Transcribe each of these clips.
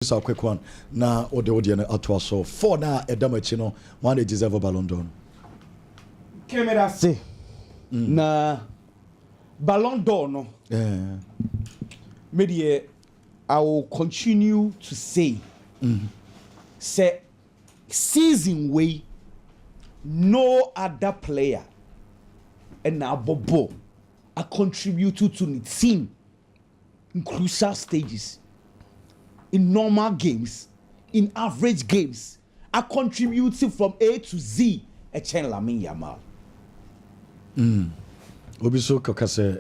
This is a quick one. Now, or the audience at us. So, for now, a damage, one they deserve a Ballon d'Or. Camera say, na Ballon d'Or no. Maybe I will continue to say, say, season way, no other player, and now Bobo, a contributor to the team in crucial stages. In normal games, in average games, are contributing from A to Z. A chain Lamine Yamal. Obiso kakase,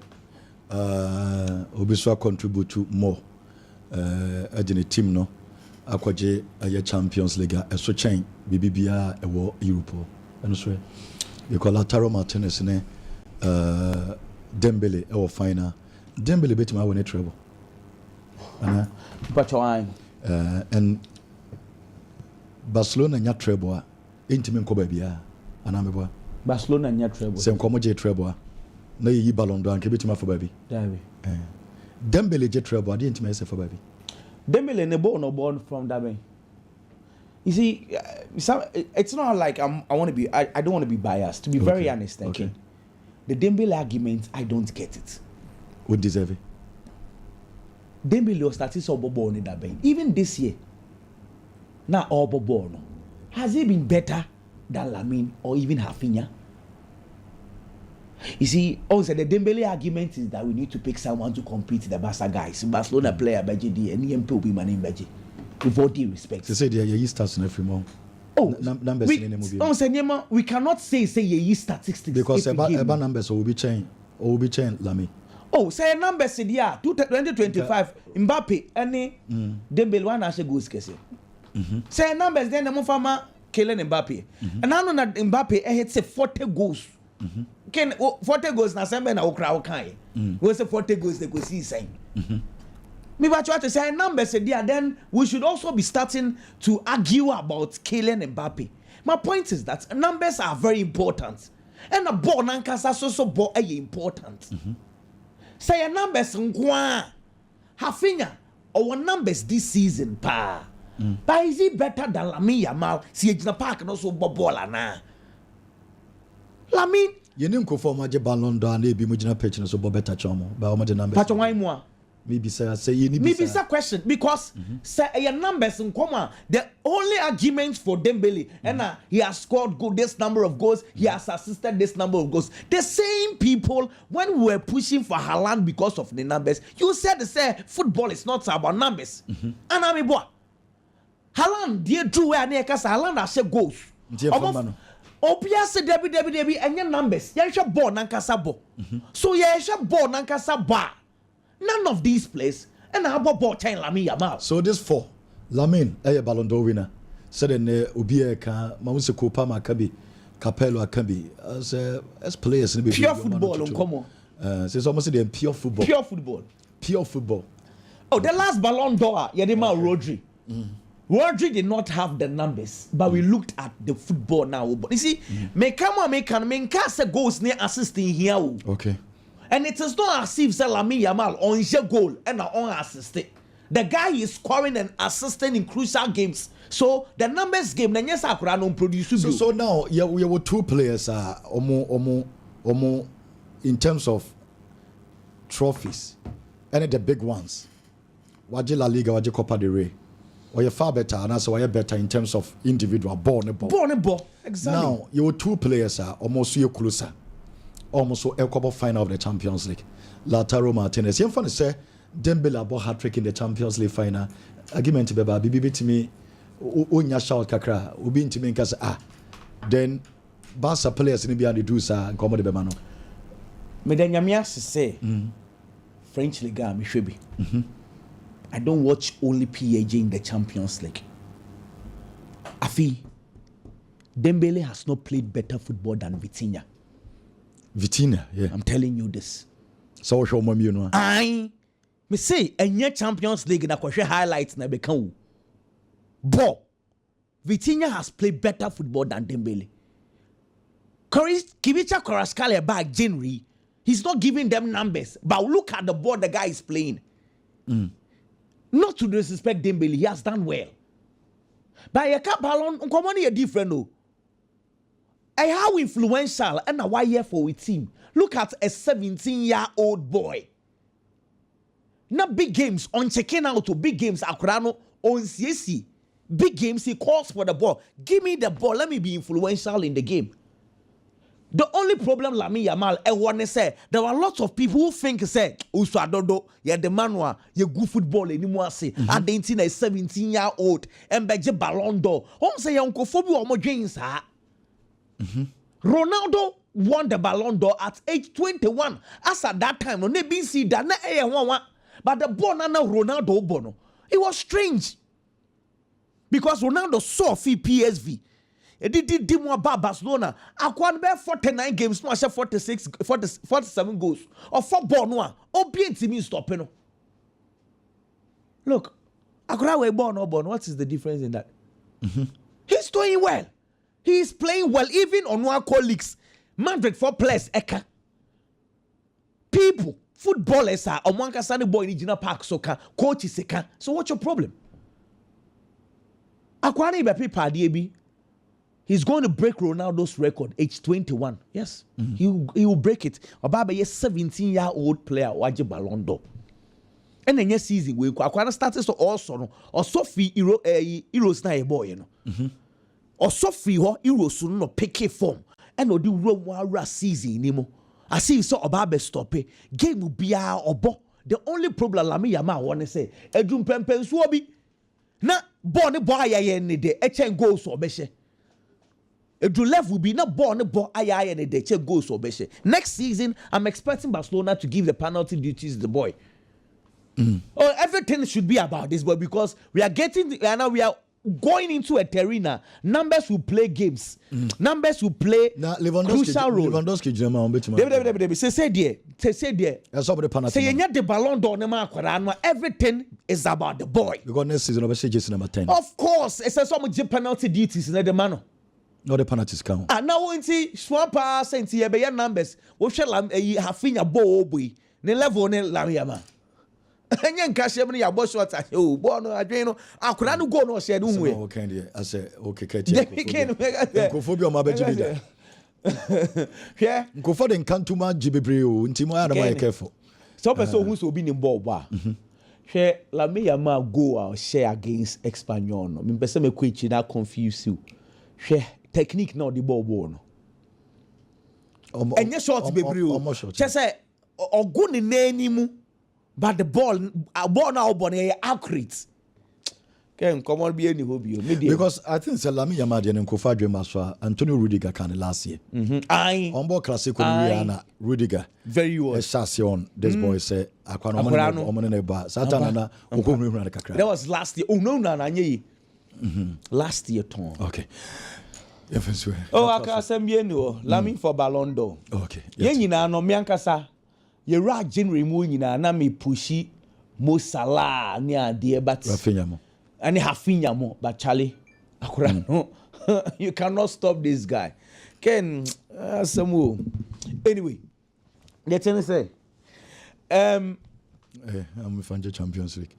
Obiso contribute to more. The team no, akwaje a Champions League. A so chain BBBA a war Europe. And so, because Lautaro Martinez ne Dembele our final. Dembele bet my win a treble. But and Barcelona nya treble intimi nko bia anamebwa Barcelona nya treble se nko je treble na yi Ballon d'Or nke betima for baby Dembele je treble ade intimi se for baby Dembele ne born from that way. You see, it's not like I want to be. I don't want to be biased. To be very honest, okay. The Dembele argument, I don't get it. Would deserve it. Dembele was starting so Bobo in that bank. Even this year, now all Bobo no. Has he been better than Lamine or even Rafinha? You see, also the Dembele argument is that we need to pick someone to compete the Barca guys. Barcelona player Beji and EMP will be my name Beji. With all due respect. They say they starts in every month. Oh, numbers we cannot say ye statistics because about numbers will be changed Lamine. Oh, say numbers in the year 2025 Mbappe any Dembele one as goes kese. Say numbers then the mufama Kylian Mbappe. And I know that Mbappe hit say 40 goals. 40 goals na sembe na okra okai. We say 40 goals they go see saying. Me but try to say numbers in there then we should also be starting to argue about Kylian Mbappe. My point is that numbers are very important. And a ball nankasa so ball important. Say a numbers nkwa Rafinha our numbers this season pa. But is it better than Lamine Yamal? See Ejina Park no so ball na. Lamine you nim ko form age Ballon d'Or na ebi mo gina pitch no so better chomo ba o mo de numbers. Patch why mo? Maybe say you need maybe it's a question because say your numbers in common the only argument for Dembele and he has scored this number of goals, he has assisted this number of goals. The same people when we were pushing for Haaland because of the numbers, you said football is not about numbers. And I mean what? Haaland dear drew where near Casa Haaland has goals. Opia said Debbie and your numbers. You should born Nankasa bo. So you should born Nankasa bar. None of these plays and I bought chain Lamine Yamal. So this for Lamine, a Ballon d'Or winner. Said in Ubia ka Mawuse Kopa Makabi, Capello Akabi as players in pure football on common. It's almost the pure football. Pure football. Pure football. Oh, the last Ballon d'Or, Yadima Rodri. Rodri did not have the numbers, but we looked at the football now. But you see, me can goals near assisting here. Okay. And it is not as if Lamine Yamal on your goal and on assisted. The guy is scoring and assisting in crucial games. So the numbers game, then yes, I could produce. So now we have two players omo in terms of trophies, and the big ones. Waje Laliga, waje Copa del Rey. Or you're far better, and also you're better in terms of individual ball. Exactly. Now your two players are almost so closer. Almost so a final of the Champions League. Lautaro Martinez. You funny say Dembele about hat-trick in the Champions League final. Argument beba bibi to me unya shout kakra ubi into me cause then Barca players in the do sa nkomo de bema no. Me den nyamia say French Liga me hwebi. I don't watch only PSG in the Champions League. Afi Dembele has not played better football than Vitinha. Vitinha, yeah. I'm telling you this. So show me you know. Me say any Champions League na kwahwe highlights na beka wo. But Vitinha has played better football than Dembele. Kivicha Kvaratskhelia back January. He's not giving them numbers, but look at the ball the guy is playing. Not to disrespect Dembele, he has done well. But a cup Ballon, common a different no. How influential and a why year for a team. Look at a 17-year-old boy. Not big games on checking out to big games. Akurano on CSC. Big games, he calls for the ball. Give me the ball. Let me be influential in the game. The only problem Lamine Yamal I want to say, there are lots of people who think say, Usadodo, yeah the manwa, you good football anymore say, at the 17-year-old and beje Ballon d'Or. Home say Uncle Fobi or Mojins ha. Ronaldo won the Ballon d'Or at age 21. As at that time, no nebi see that na but the ball na Ronaldo bono. It was strange. Because Ronaldo saw PSV. It did more about Barcelona. I can't bear 49 games, no, I said 47 goals. Or football, no. Oh, be to me stopping. Look, I could have a ball, no ball. What is the difference in that? He's doing well. He is playing well, even on one colleagues. Madrid for players, Eka. People, footballers are on one Sunday boy in Gina Park, so coaches, Eka. So what's your problem? I can't be paper, he's going to break Ronaldo's record, age 21. Yes, he will break it. About a 17-year-old player, Waji Ballon d'Or. And then next season, we can start to also or Sophie Euros na boy, you know. Or Sophie Euros no pick form. And no do Roma season anymore. I see so about stop it. Game will be our bo. The only problem Lamine Yamal want to say, Edum Pempen Swabi. Na born boy any day, echen goals or beshe. Edu left will be not born boy any day, echen goals or beshe. Next season, I'm expecting Barcelona to give the penalty duties to the boy. Oh, everything should be about this boy because we are getting now we are going into a terrain. Numbers will play games. Numbers will play crucial role. Lewandowski say there. Say you the Ballon d'Or everything is about the boy. Because next season obviously just number 10. Of course, it's so much penalty duties in the man. No, the penalties count. Now when see swampa sense you be numbers. We shall Hafinya bo boy. Ne level ne Lamine. Enye nkashe mne ya boss what oh boy no adwen no akura no go no share do we okay there I say okay catch Nkofobia ma beji bida yeah Nkofo de nkantuma jibebre o ntimo ya na ma careful so person who so be ni ball ba share Lamine Yamal go share against Espanyol no me pese me kwechi na confuse you share technique no the ball no enye short bebre o che say ogu ni na animu. But the ball now born accurate. Can come on be any hobby. Because I think Lamine Yamal and Nkofo Adwemaso Antonio Rudiger can last year. Aye. On board classic Rihanna Rudiger. Very well. This boy say Satana that was last year. Oh no last year Tom. Okay. Oh I can say no Lamine for Ballon d'Or. Okay. Yenina no miankasa. Ye ra January mu nyina na me pushi Mo Salah ni ade but Rafinha mo. Ani Rafinha mo but Charlie akura no. You cannot stop this guy. Ken Samu. Anyway, let's say I'm fan of Champions League.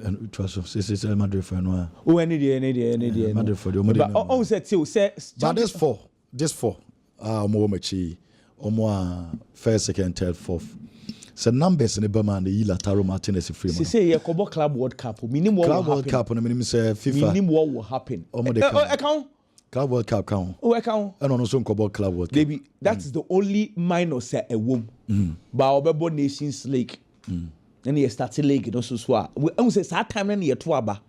And it was of Madrid for no. Oh any day. Madrid for the oh say but this four more machi Omo first, second, third, fourth. So numbers in the Bama and the Lataro Martinez free. Say you Club World Cup. Minimum Club World Cup. And minimum say FIFA. Minimum what will happen. Club World Cup count. Oh, I count. And also Club World Cup. Baby, that's the only minus a womb. But our Nations League. And he started league. You know so. We say that time when he tuaba.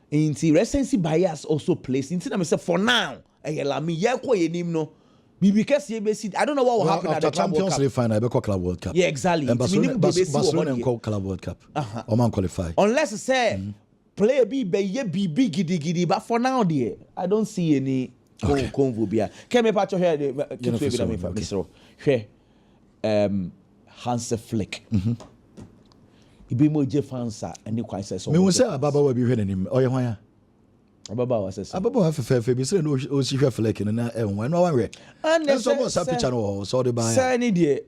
Inti recency bias also plays. Inti na me say for now. Lamine Yamal no. Because I don't know what will happen at the Champions League final. Club World Cup. Yeah, exactly. And Barcelona and Club World Cup. Or man qualify. Unless say play be big giddy, but for now, dear, I don't see any convo. Can me patch your hair? Mr. Hansi Flick. He be more Jeff Hansa and you quite say so. Me will say Ababa will be hearing him. Oh, yeah. Ababa was says Ababa have fair be say no she Flick and when no one read. And so what's happy channel so the buy. Say any day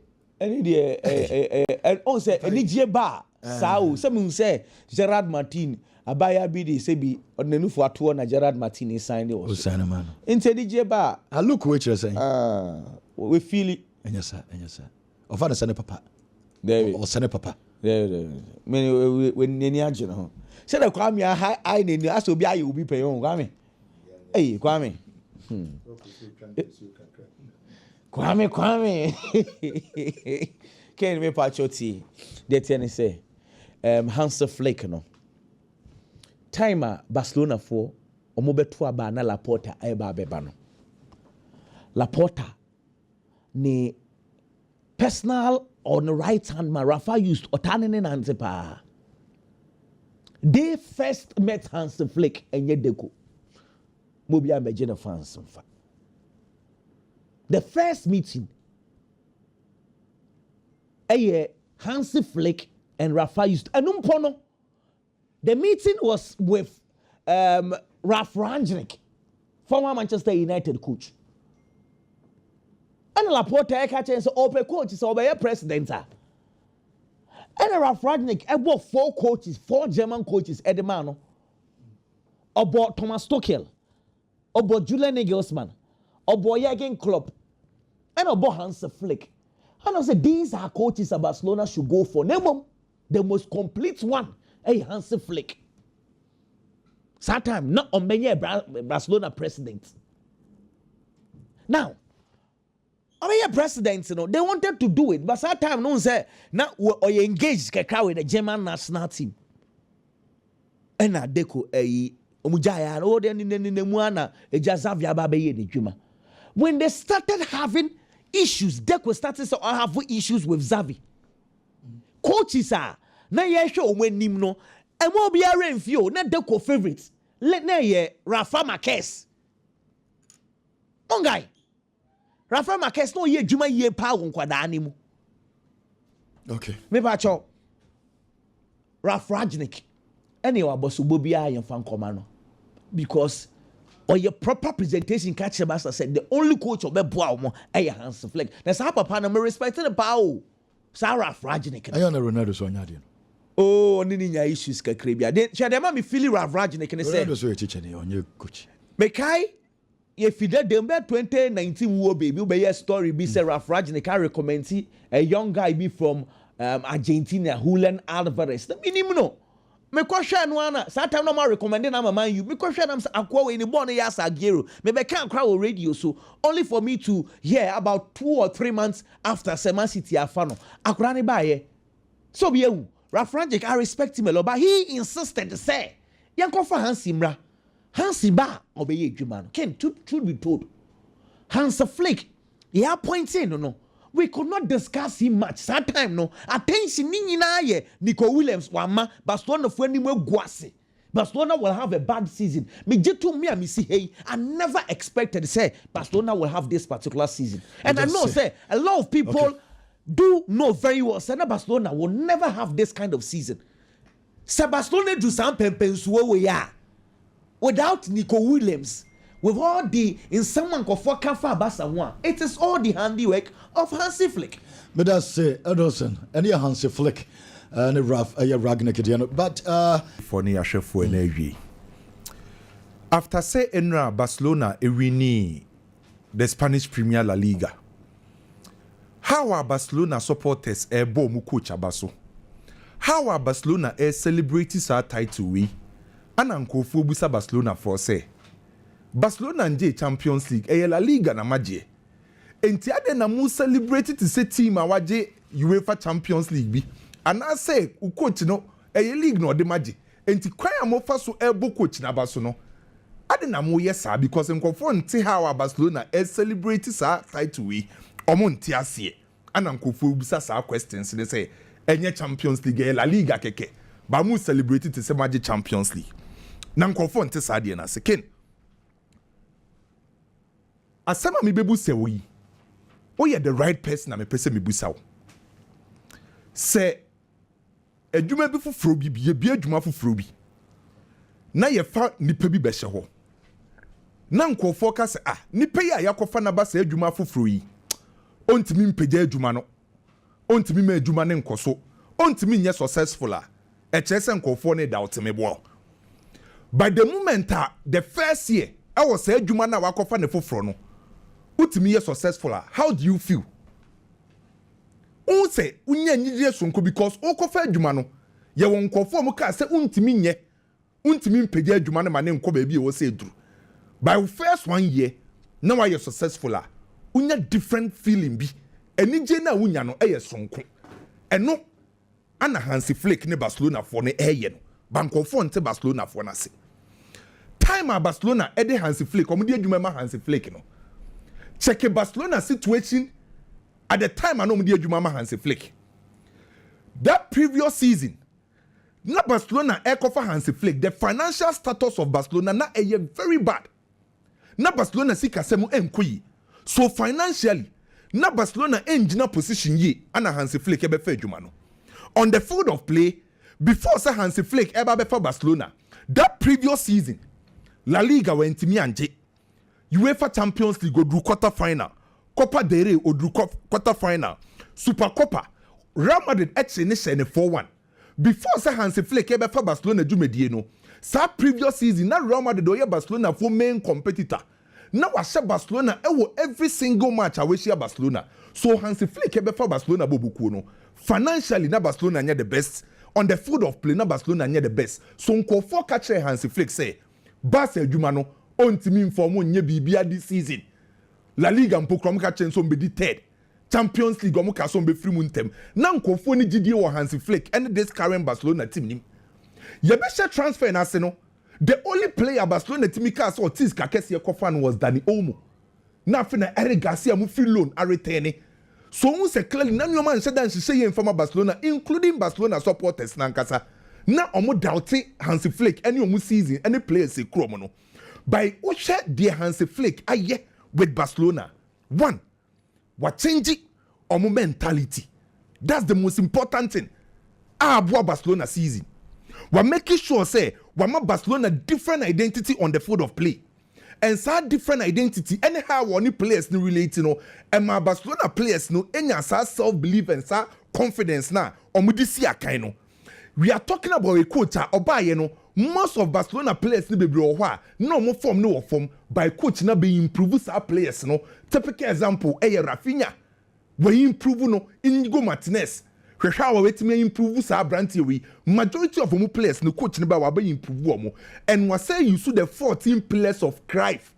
and on say any J bar Sao, some say Gerard Martin, Abaya Bidi, Sebi, or Nenufu Atuo, na Gerard Martin is signed also. Sign man. Into the Jeba. I look what you're saying. We feel it. And yes, sir. Or father send papa. There. Or send papa. There. Many when Neniajan. Said a Kwame, I need you, so be I will be paying on Kwame. Hey, Kwame. Kwame. Can't be part your tea. They tell say, Hansi Flick no. Timer Barcelona for Omobetua Bana Laporta Eba Bebano. Laporta ni personal on the right hand man Rafa used Otanen and Antepa. They first met Hansi Flick and Yedeko. Mobia Majena fans. The first meeting, Hansi Flick and Rafa used Anumpono. The meeting was with Ralf Rangnick, former Manchester United coach. And Laporta catches open coach is over president. And Ralf Rangnick about 4 coaches, 4 German coaches at the man. About Thomas Tuchel, about Julian Nagelsmann, about Jurgen Klopp, and about Hansi Flick. And I said, these are coaches that Barcelona should go for. Name them, the most complete one, Hansi Flick. Sometimes not on many Barcelona president. Now, presidents, you know, they wanted to do it, but sometimes no one say now or you engaged with the German national team. And na deko omujaya no de ne muana ejazavia ba be de dwuma. When they started having issues, Deco started to have issues with Xavi. Coaches are na ye hwe omwanim no emo bia remfio na Deco favorites. Let na ye Rafa Marquez. Ongai Rafa Marquez no ye dwuma ye pa won kwada animu. Okay. Me ba cho Ralf Rangnick any wa boss bobia ye fan koma no because or your proper presentation catch master said the only coach of beboa mo Hansi Flick. Na sa papa na me respect the power. Sa Ralf Rangnick. Ayona Ronaldo so nya de no. Oh, nini nya issues kakre bia. They share dem me feel Ralf Rangnick ne say. Ronaldo so teacher ne onye coach. Me kai ye fide dem 2019 wo baby be your story be say Ralf Rangnick can recommend a young guy be from Argentina, Julian Alvarez. The minimum no. Me kwahwe no ana sometimes no ma recommend na mama you me kwahwe na akwa we ni born ya Sagero me be kan kra radio so only for me to hear about 2 or 3 months after Seman City afano akura ne ba ye so be ewu Ralf Rangnick I respect him a lot but he insisted to say yanko for Hansi mra Hansi ba obeye adwuma no ken truth be told Hansi Flick he appointed no we could not discuss him much. That time, no. Attention, ni Nico Williams, wama, Barcelona for any more guase. Barcelona will have a bad season. Me jitu me and me see, hey, I never expected to say Barcelona will have this particular season. And I know, say, a lot of people do know very well, say, Barcelona will never have this kind of season. Say, Barcelona do some pempensuo we are without Nico Williams. With all the in someone called for Kafa Basa, it is all the handiwork of Hansi Flick. But that's Ederson and your Hansi Flick and Ralf Rangnick. But for the Ashefo and after say Enra Barcelona win the Spanish Premier La Liga, how are Barcelona supporters bomb coach Abaso? How are Barcelona celebrating our title we? And Uncle Fubusa Barcelona for say. Barcelona nje Champions League La Liga na maje enti ade na mu celebrate to say team awaje UEFA Champions League bi ana say u coach no league no de maje enti kwan amofa so ebo coach na baso no ade na mu yesa because nkofo nti how Barcelona celebrate sa title we omo nti ase ana nkofo bisa sa questions ne say enye Champions League La Liga keke ba mu celebrate to say maje Champions League na nkofo nti sa de na second asama mi bebu se wo you the right person na me pese me busa wo se adwuma bi foforo bi adwuma foforo bi na ye fa nipa bi be hye ho na nkofo ka se nipa yi ayakofa na ba se adwuma foforo yi ontimi mpagya adwuma no ontimi ma adwuma ne nkoso ontimi nye successful a kyerɛ sɛ nkɔfoɔ ne doubt me boɔ by the moment the first year ɛwɔ sɛ adwuma na wakɔfa ne foforɔ no utimi yɛ successful a how do you feel say unya nyidie sonko because okɔfa adwuma no yɛ wɔ nkɔfoɔ mu ka sɛ untimi mpagya adwuma no ma ne nkɔ baabi ɛwɔ sɛ eduru by first 1 year na wayɛ successful a unya different feeling bi enigye na unya no ɛyɛ sonko ɛno ana Hansi Flick ne Barcelona for ne ɛyɛ no bankɔfoɔ nte Barcelona for na se time a Barcelona ɛde Hansi Flick ɔmo de adwuma ma Hansi Flick no check Barcelona situation at the time I know ɔmo de adwuma ma Hansi Flick that previous season na Barcelona ɛkɔfa Hansi Flick the financial status of Barcelona na ɛyɛ very bad na Barcelona sika sɛm ɛnkoyi so financially na Barcelona ɛngyina position yi ana Hansi Flick ɛbɛfa adwuma no on the field of play before say Hansi Flick ɛbɛfa Barcelona that previous season Laliga wɛntimi anje UEFA Champions League oduru quarter final Copa del Rey oduru quarter final Super Copa Real Madrid ɛkyɛ ne hyɛ ne 4-1 before say Hansi Flick ɛbɛfa Barcelona dwumadie no sa previous season na Real Madrid ɔyɛ Barcelona for main competitor na wahyɛ Barcelona ɛwɔ every single match a wɔahyia Barcelona so Hansi Flick ɛbɛfa Barcelona bobukuo no financially na Barcelona nyɛ the best on the field of play na Barcelona nyɛ the best so nkɔfoɔ ka kyerɛ Hansi Flick sɛ Barca adwuma no ontimi inform nyɛ bibia this season La Liga mpokrom ka kyerɛ nso mbedi third Champions League ɔmo ka so mbɛfiri mu ntem na nkɔfoɔ ne gidie wɔ Hansi Flick and this current Barcelona team nim yɛbɛhyɛ transfer na ase no the only player Barcelona team ka so tis ka kɛseɛ kɔfa no was Dani Olmo na afei na Eric Garcia mu free loan a return so who say clearly na nyoma nhyɛ dan hyehyɛ yɛn fama Barcelona including Barcelona supporters na nkasa na ɔmo doubte Hansi Flick any ɔmo season any players se krom no by wohwɛ deɛ Hansi Flick ayɛ with Barcelona one what change ɔmo mentality that's the most important thing aboa Barcelona season we making sure say we ma Barcelona different identity on the field of play and that different identity anyhow any players no relate no and my Barcelona players no enya self belief and confidence na ɔmo di si akan no we are talking about a coach obaye no most of Barcelona players ni bebre wɔ hɔ a na ɔmo form no wɔ form by coach na be improve sa players no typical example Rafinha we improve no Inigo Martinez hwehwɛ a wetimi improve sa brand we majority of ɔmo players no coach ne ba wa be improve ɔmo and we say you see the 14 pillars of Cruyff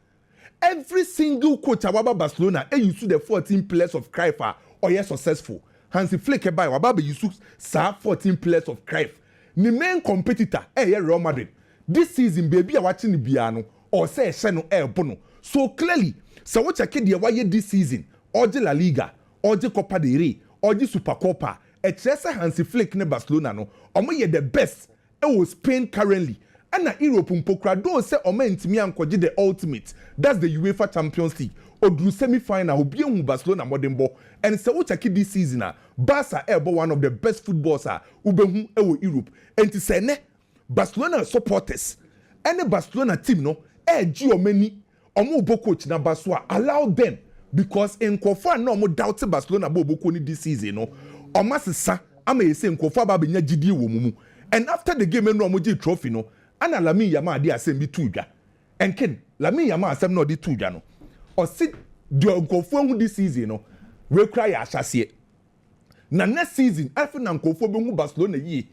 every single coach about Barcelona and you see the 14 pillars of Cruyff or yes successful Hansi Flick by waba be Yusuf sa 14 players of Cruyff. The main competitor Real Madrid. This season baby watching the piano or say Shano Bono. So clearly, so what you can why this season or the La Liga or the Copa del Rey or the Super Copa. It's Hansi Flick ne Barcelona no. Omo ye the best. Was Spain currently. And na Europe mpokra do say omo ntimi ankoje the ultimate. That's the UEFA Champions League. Odru semi-final obi ehun Barcelona modembo and say what check this season Barca one of the best footballers ubehu ewo Europe and to say ne Barcelona supporters any Barcelona team no gi omani omo bo coach na Barca allow them because nkofo na omo doubt Barcelona bo boko ni this season no omo sesa ama yese nkofo aba benya gidie wo mumu and after the game no omo gi trophy no ana Lamine Yamal dey asem bi tuudwa and ken Lamine Yamal asem no dey tuudwa no or sit the nkofo hu this season no we cry ahyasie na next season after na nkofo be hu Barcelona yi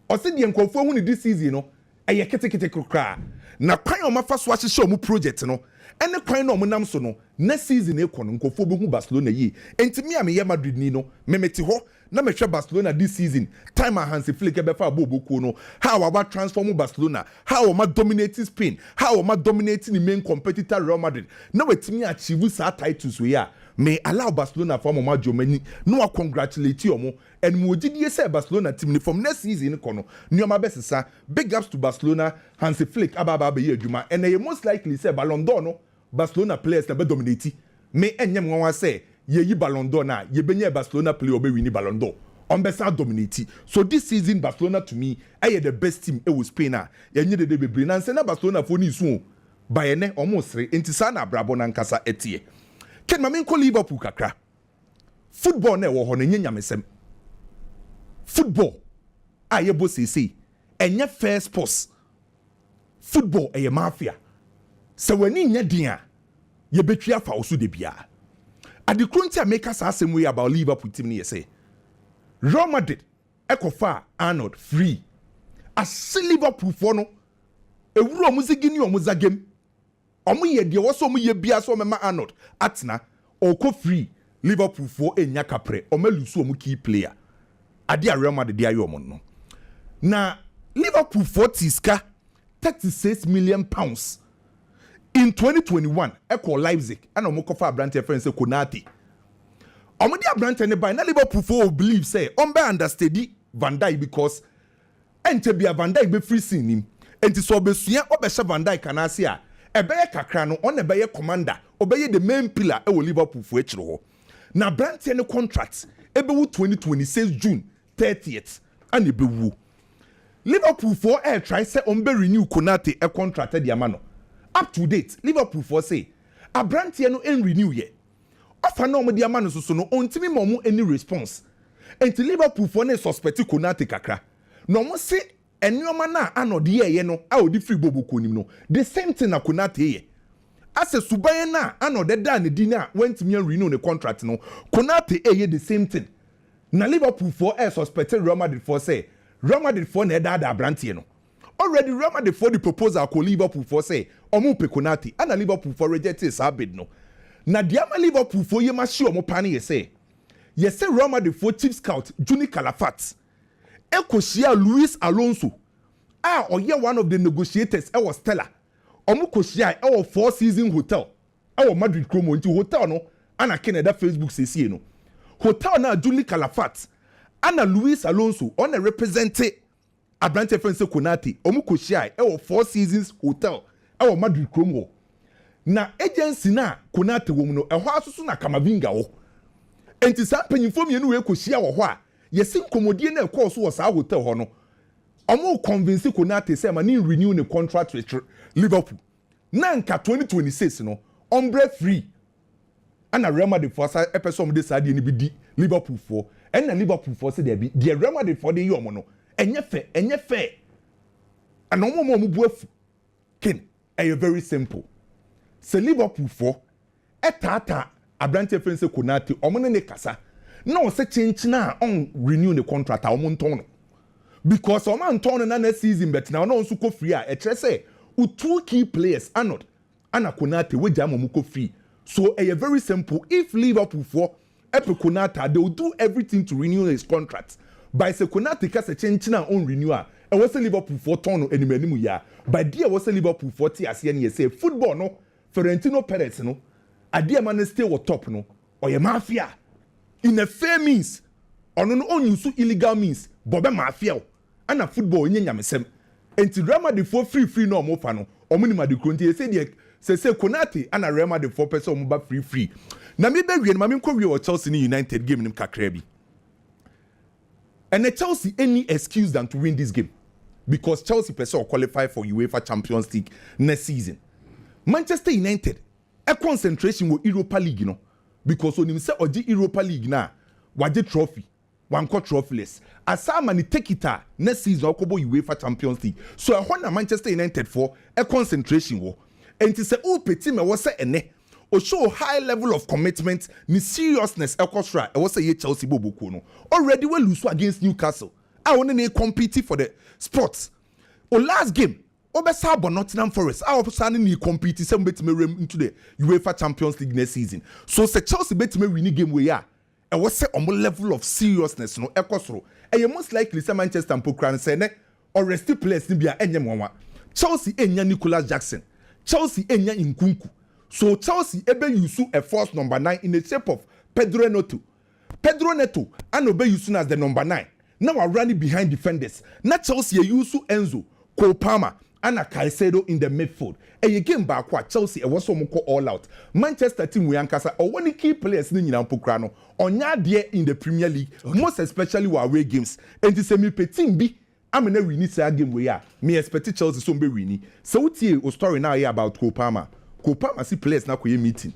or sit the nkofo hu ni this season no eye ketekete kra na kwan o mafa so ahyehye o mu project no ene kwan na o nam so no next season e kono nkofo be hu Barcelona yi entimi am ye Madrid ni no memeti ho na mehwe Barcelona this season time Hansi Flick be fa boboku no how about transform Barcelona how am dominating Spain how am dominating the main competitor Real Madrid na wetimi achieve sa titles we ya may allow Barcelona for mama Germany no congratulate you mo and mo gidie say Barcelona team from next season kono nyoma besesa big ups to Barcelona Hansi Flick ababa be adwuma and they most likely say Ballon d'Or no Barcelona players na be dominate me enyem nwa say ye Ballon d'Or na ye benye Barcelona player obe win Ballon d'Or on besa dominate so this season Barcelona to me the best team e was Spain a yenye de bebre na nse na Barcelona fo ni su bayene almost entisa na brabo na nkasa etie ken ma men ko Liverpool kakra football na wo ho na nyanya mesem football a yɛbɔ sese ɛnyɛ fair sports football ɛyɛ mafia sɛ w'ani nyɛ den a yɛbɛtwi afa wo so de biara adekoro nti a meka saa asɛm wei about Liverpool team no yɛ sɛ Real Madrid ɛkɔfa Arnold free ase Liverpool foɔ no ewuro ɔmo zigi ni ɔmo zagem ɔmo yɛ deɛ wɔsɔ ɔmo yɛ bia so ɔmo Arnold atena ɔkɔ free Liverpool foɔ enya kapre ɔmo lusu ɔmo key player ade a Real Madrid de ayɛ ɔmo no na Liverpool foɔ tiska 36 million pounds in 2021 ɛkɔ Leipzig ɛna ɔmo kɔfa abrante friend sɛ Konate ɔmo de abrante ne by na Liverpool foɔ believe say ɔmo understand Van Dijk because ɛnkyɛ bia Van Dijk be free sin nim enti so obesua obɛhyɛ Van Dijk kanase a ɛbɛyɛ kakra no ɔna ɛbɛyɛ commander ɔbɛyɛ the main pillar ɛwɔ Liverpool foɔ akyire hɔ na abrante ne contract ɛbɛwu 2026 June 30th ɛna ɛbɛwu Liverpool for air try say on be renew Konate a contract di amano. Up to date, Liverpool for say abrante no en renew ye. Ofa no mo di amano so no ontimi mo any response. Enti Liverpool for ne suspect Konate kakra. No mo say enyoma na anode ye no a odi free bobo konim no. The same thing na Konate ye. As a subaye na anode da ne di na wentimi renew ne contract no. Konate ye the same thing. Na Liverpool for air suspect Real Madrid for say Real Madrid for ne da abrante no already Real Madrid for the proposal ko Liverpool for say omo pe Konate and Liverpool for reject sa bid no na dia ma Liverpool for ye ma shi omo pa ne ye say Real Madrid for chief scout Juni Calafat ekoshia Luis Alonso oye one of the negotiators e was Stella omo koshia e was 4-season hotel e was Madrid Chromo nti hotel no ana Canada Facebook say no hotel na Juni Calafat Ana Luis Alonso on a represented Abrante friend se Konate omukoshia e 4 seasons hotel e Madrid Chromo na agency na Konate wo mu no e ho asusu na Kamavinga wo enti sa panyimfo mienu we koshia wo ho a yesin komodie na e course wo sa hotel ho no omo convince Konate say ma ni renew ne contract with Liverpool na nka 2026 no ombre free ana Real Madrid for sa epesom de sa de ni bi di Liverpool for and Liverpool for say there be the Real Madrid for the yomo no enye fair and no more mu buafu ken very simple say Liverpool for etata abrante friend say Konate omo ne kasa no say change na on renew the contract omo nton no because omo nton na next season bet na no nso ko free a e say two key players Arnold and Konate we jam omo ko free so very simple if Liverpool for Epe Konate, they will do everything to renew his contract. By se Konate ka se chenchina on renewal. E was Liverpool for tono enimanimu ya. By dia was Liverpool for ti asiye ni say football no Florentino Perez no. Adia man stay wo top no. Or ye mafia. In a fair means. Ono no on use illegal means. Bobe mafia. Ana football nye nyamesem. Enti Real Madrid for free no mo fa no. Omuni Madrid kronti say Konate ana Real Madrid for person mo ba free. Na me be wie na me nkɔ wie wɔ Chelsea ni United game nim kakra bi. And Chelsea any excuse than to win this game because Chelsea person qualify for UEFA Champions League next season. Manchester United a concentration wo Europa League no because onim say oje Europa League na waje trophy one co trophyless asama ni take it next season okobo UEFA Champions League so ehon na Manchester United for a concentration wo enti say o peti me wo say ene o show high level of commitment ni seriousness ekosra e wo say ye Chelsea boboku no already we lose against Newcastle I want to compete for the sports o last game Obesa bo Nottingham Forest. Our signing ni compete some bet me into the UEFA Champions League next season. So say Chelsea bet me win game we are. And what say on level of seriousness no ekosro. And you most likely say Manchester and Pokran say ne or rest players ni bia enye mwa. Chelsea enya Nicholas Jackson. Chelsea enya Nkunku. So Chelsea ebe use a force number 9 in the shape of Pedro Neto. Pedro Neto and obe use as the number 9. Now are running behind defenders. Na Chelsea use Enzo, Cole Palmer and a Caicedo in the midfield. And again back what Chelsea was so all out. Manchester team we ankasa or one key players in Pokrano on there in the Premier League, okay. Most especially with away games. And the semi team B, I'm in a winning game we are. Me expect Chelsea so be winning. So what's a story now here about Cole Palmer? Cole Palmer see players now we meeting.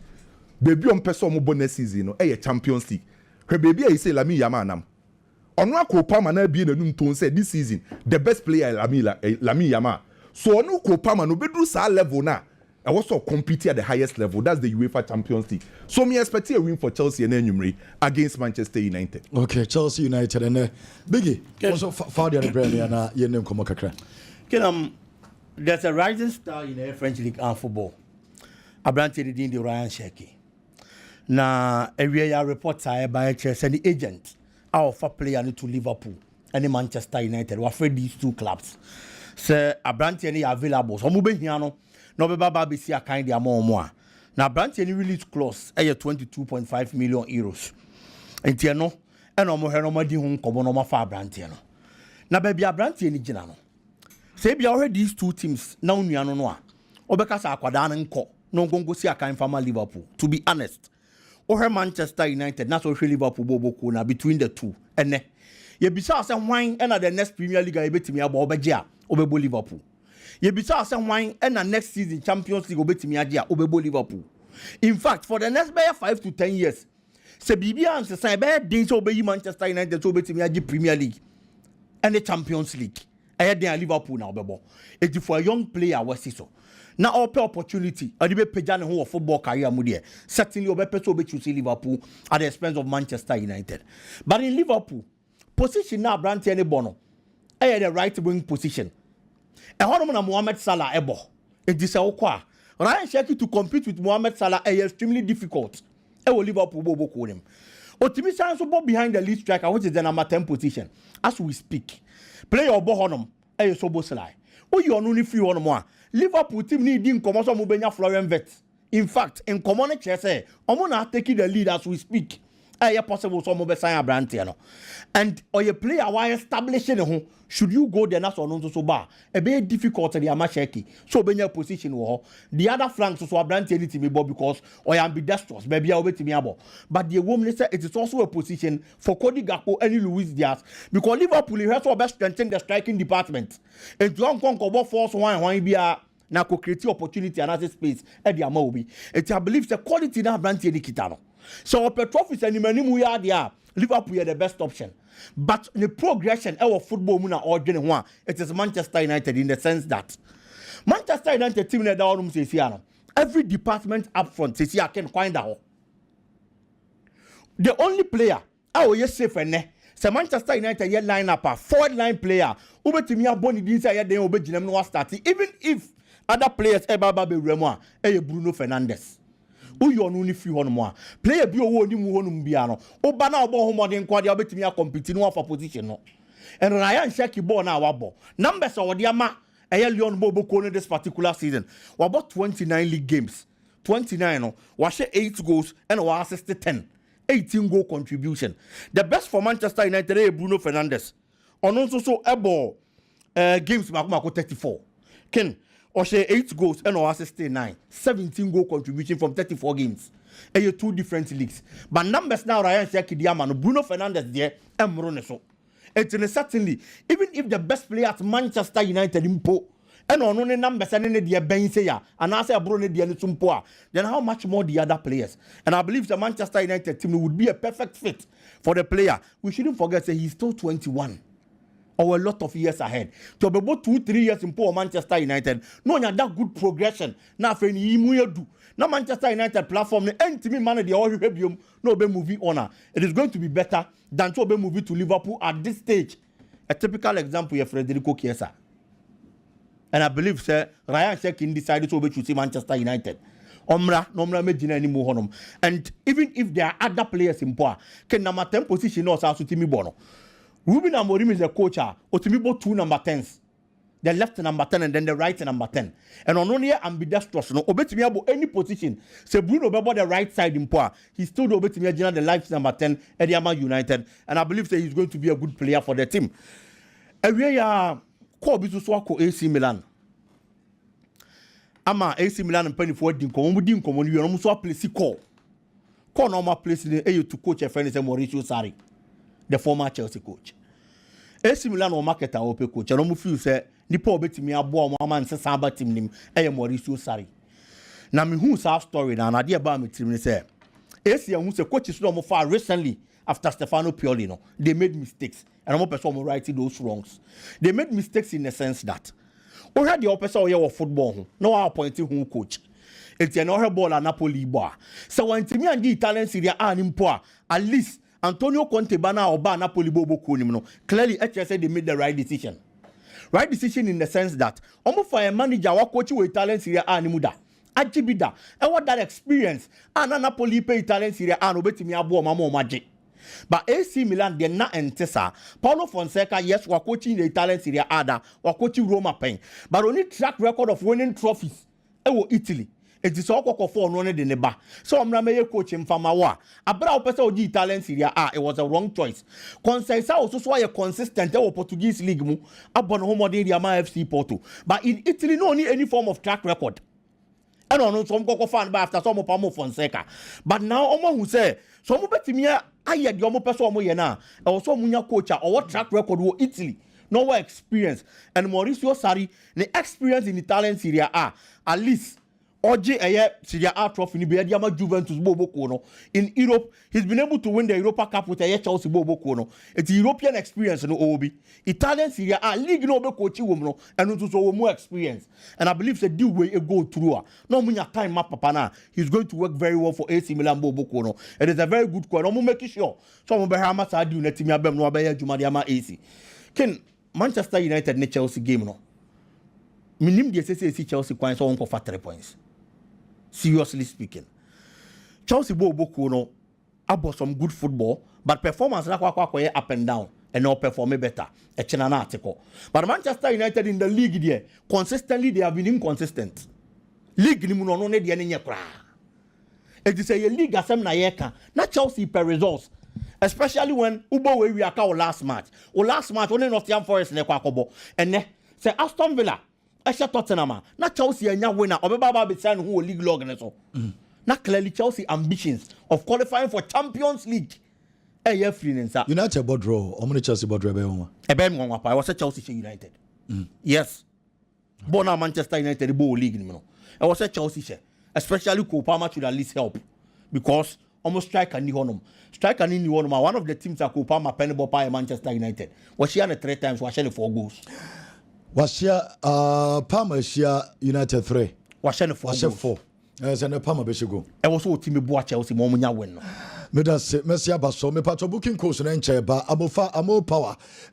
Baby on person mo bonus season no a Champions League. Her baby I say Lamine Yamal nam. Ono Kopama na be na num say this season the best player Lamine Yamal. So ono Kopama no bedru sa level na I also compete at the highest level. That's the UEFA Champions League. So me expect a win for Chelsea and Enyumri against Manchester United. Okay, Chelsea United and Biggie. Also found the Premier na your name come kakra. There's a rising star in the French League and football. Abrante in the Ryan Sheki. Na area reports are by Chelsea and the agent our player to Liverpool and the Manchester United. We afraid these two clubs. So Abrante any available. So mube hiano no be baba be see a kind of more. Now Abrante any release clause 22.5 million euros. Enti no and omo he no madi hu kobo no ma fa Abrante no. Na baby Abrante any gina no. Say be already these two teams na unuano no a. Obeka sa akwada na nko no gongo see a kind from Liverpool. To be honest, or Manchester United, not so Liverpool Bobo na between the two. And ne, ye bisa say wine and the next Premier League I bet me about Obejia, Obebo Liverpool. Ye bisa say wine and the next season Champions League obet me adia, Obebo Liverpool. In fact, for the next 5 to 10 years, se Bibia and say be days obey Manchester United so bet me adia Premier League and the Champions League. I had Liverpool now, Bebo. It's for a young player was so. Now open opportunity. I did pejane who football career mudie. Certainly obepeso be choose Liverpool at the expense of Manchester United. But in Liverpool, position now Brandt any bono. I had the right wing position. And how na Mohamed Salah ebo. It is okwa. Ryan Sheki to compete with Mohamed Salah is extremely difficult. I will Liverpool bobo call him. Otimi Sanso bob behind the lead striker, which is the number 10 position. As we speak. Player obo honum. Ayo sobo Salah. O you only free one more. Liverpool team need in commercial Mubenya Florian Vets. In fact, in common chess, Omona taking the lead as we speak. Aye, possible some of the Brantiano. And or your player why establishing home. Should you go there not on so bar? A very difficult to the Amasheki. So be your position war. The other flanks so Brantiani to me because or I am ambidextrous, maybe I'll wait to me abo. But the woman said it is also a position for Cody Gakpo and Luis Diaz. Because Liverpool has to best strengthen the striking department. And John Conco force one be a na create opportunity and as space at the Amobi. It I believe the quality now Brantiani Kitano. So Petrofis and Imanimu are there. Liverpool are the best option. But the progression of football muna or one, it is Manchester United in the sense that Manchester United team that all says every department up front says I can find out. The only player I will just say for ne. So Manchester United yet line up a forward line player. Ube to me a boni dinsa yet then obe jinem no starting. Even if other players eba be Remo Bruno Fernandes. Who you only few on more. Player be a ni mu honum biano. Oba na obo homo den kwa dia obetimi a compete no for position no. And Ryan Sheki ball na wabo. Numbers or the ama Leon Bobo Kone this particular season. We about 29 league games. 29 no. Was 8 goals and was assisted 10. 18 goal contribution. The best for Manchester United is Bruno Fernandes. On also so able games Makuma 34. Ken or 8 goals and or assisted 9. 17 goal contribution from 34 games. And you two different leagues. But numbers now Ryan Sheki Diamano, Bruno Fernandes there and Moroneso. And certainly, even if the best player at Manchester United impo and on only numbers and any dear Ben say and I say Bruno Dian Sumpoa, then how much more the other players? And I believe the Manchester United team would be a perfect fit for the player. We shouldn't forget that he's still 21. Or a lot of years ahead. To be about 2-3 years in poor Manchester United. No, that good progression. Now, for any do. Now, Manchester United platform, the end man the all review, no be movie honor. It is going to be better than to be movie to Liverpool at this stage. A typical example is Federico Chiesa. And I believe, sir, Ryan Shekin decided to see Manchester United. Nomra Medina anymore honum. And even if there are other players in power, can number 10 position also to Timmy Bono. Ruben Amorim is the coach. Otimibo 2 number 10s. The left number 10 and then the right number 10. And on only ambidextrous. No, obetimi about any position. So Bruno Bebo the right side in power. He's still obetimi the left number 10 at the Yamal United. And I believe that he's going to be a good player for the team. And we are called Bisuswako AC Milan. Ama AC Milan and Penny for Dinko. We didn't come when we almost place call. Call normal place in the to coach a friend is Mauricio Sarri, the former Chelsea coach. AC Milan or marketer or coach. And almost feel say nipa obetimi abo mo man se samba team nim Mauricio Sarri. Na me who's our story na na dey ba me team ni say AC who say coach is no far recently after Stefano Pioli, no, they made mistakes. And I'm person writing those wrongs. They made mistakes in the sense that we had the opposite of football. No one appointing who coach. It's an other ball at Napoli bar. So when Timmy and the Italian Serie A and Impoa, at least Antonio Conte bana or bar Napoli bobo kunimno. Clearly, HSA they made the right decision. Right decision in the sense that almost for a manager or coach with Italian Serie A and Muda. Ajibida. And what that experience and Napoli pay Italian Serie A and obey me abo mamo magic. But AC Milan they're not entesa. Paulo Fonseca, yes, we're coaching the Italian Serie A, we're coaching Roma Pain. But only track record of winning trophies. Italy. It is all for one in the bar. So I'm not coaching from Mawa. Abra person of Italian Serie A, it was a wrong choice. Consensa also saw a consistent Portuguese league mu upon home of the FC Porto. But in Italy, no need any form of track record. I don't know some Coco fan by after some of Pamo Fonseca. But now Omo who say some bet me I had your person moyena also munya coach or what track record wo Italy. No experience. And Mauricio Sarri, the experience in Italian Serie A, at least Oje Serie A trophy ni Bediama Juventus Bobo Kono. In Europe, he's been able to win the Europa Cup with a Chelsea Bobo Kono. It's European experience no Obi. Italian Serie A league no be coach woman and also more experience. And I believe the deal way go through. No munya time map papa na. He's going to work very well for AC Milan Bobo Kono. It is a very good call. No make sure. So mo be ha ma sa do na timi abem no be ya juma dia ma AC. Ken Manchester United ne Chelsea game no. Minim de say Chelsea kwan so won for 3 points. Seriously speaking, Chelsea Bobo no abo some good football, but performance na kwa up and down and now perform better. A chenana article. But Manchester United in the league there consistently they have been inconsistent. League ni mu no ne de ne nye kra. It is a league asem na yeka. Na Chelsea per results. Especially when Ubo we aka last match. O last match only Nottingham Forest ne kwa kobo. And ne say Aston Villa Esha Tottenham na Chelsea anya winner obeba be sign who league log ne so. Na clearly Chelsea ambitions of qualifying for Champions League. Eh free nsa. United board draw, omni Chelsea board draw be won. E be nwa pa, I was Chelsea United. Yes. Bona Manchester United bo league ni no. I was Chelsea share. Especially Kopama should at least help because almost striker ni honum. Striker ni honum one of the teams that Kopama penable by Manchester United. Was she on 3 times, was she 4 goals. Was Palmer share United 3. Was she 4? As an Palmer be go. I was so team bo Chelsea mo munya win. Medase Messi Abaso me patro booking course na nche ba amofa amo power